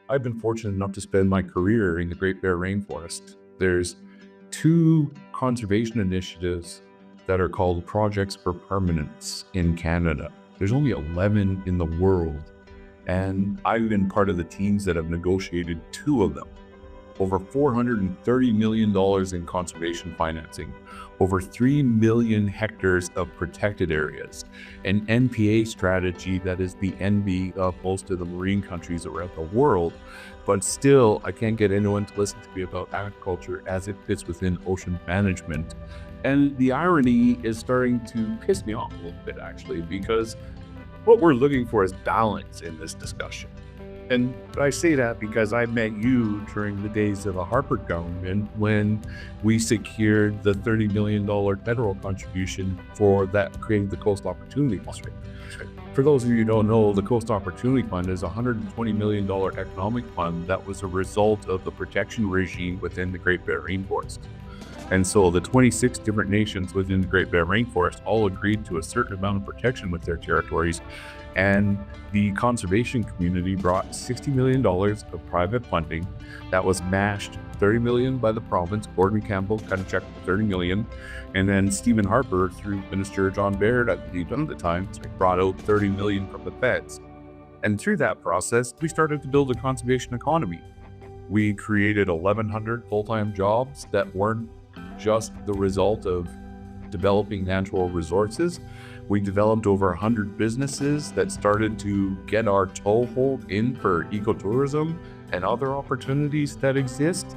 I've been fortunate enough to spend my career in the Great Bear Rainforest. There's two conservation initiatives that are called Projects for Permanence in Canada. There's only 11 in the world, and I've been part of the teams that have negotiated two of them. Over $430 million in conservation financing, over 3 million hectares of protected areas, an NPA strategy that is the envy of most of the marine countries around the world. But still, I can't get anyone to listen to me about aquaculture as it fits within ocean management. And the irony is starting to piss me off a little bit, actually, because what we're looking for is balance in this discussion. And I say that because I met you during the days of the Harper government when we secured the $30 million federal contribution for that, creating the Coast Opportunity Fund. For those of you who don't know, the Coast Opportunity Fund is a $120 million economic fund that was a result of the protection regime within the Great Bear Rainforest. And so the 26 different nations within the Great Bear Rainforest all agreed to a certain amount of protection with their territories. And the conservation community brought $60 million of private funding that was matched $30 million by the province. Gordon Campbell cut a check for $30 million. And then Stephen Harper, through Minister John Baird at the time, brought out $30 million from the feds. And through that process, we started to build a conservation economy. We created 1,100 full-time jobs that weren't just the result of developing natural resources. We developed over 100 businesses that started to get our toehold in for ecotourism and other opportunities that exist.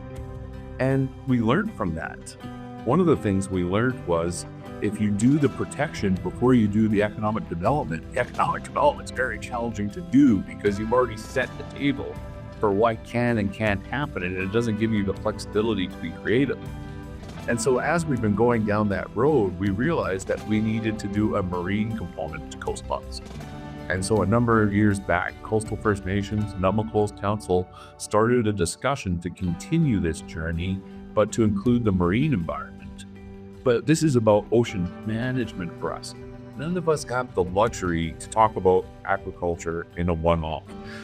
And we learned from that. One of the things we learned was if you do the protection before you do the economic development is very challenging to do because you've already set the table for what can and can't happen, and it doesn't give you the flexibility to be creative. And so as we've been going down that road, we realized that we needed to do a marine component to coast funds. And so a number of years back, Coastal First Nations, Numa Coast Council started a discussion to continue this journey, but to include the marine environment. But this is about ocean management for us. None of us have the luxury to talk about aquaculture in a one-off,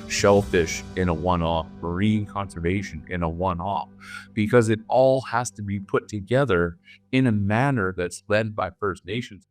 shellfish in a one-off, marine conservation in a one-off, because it all has to be put together in a manner that's led by First Nations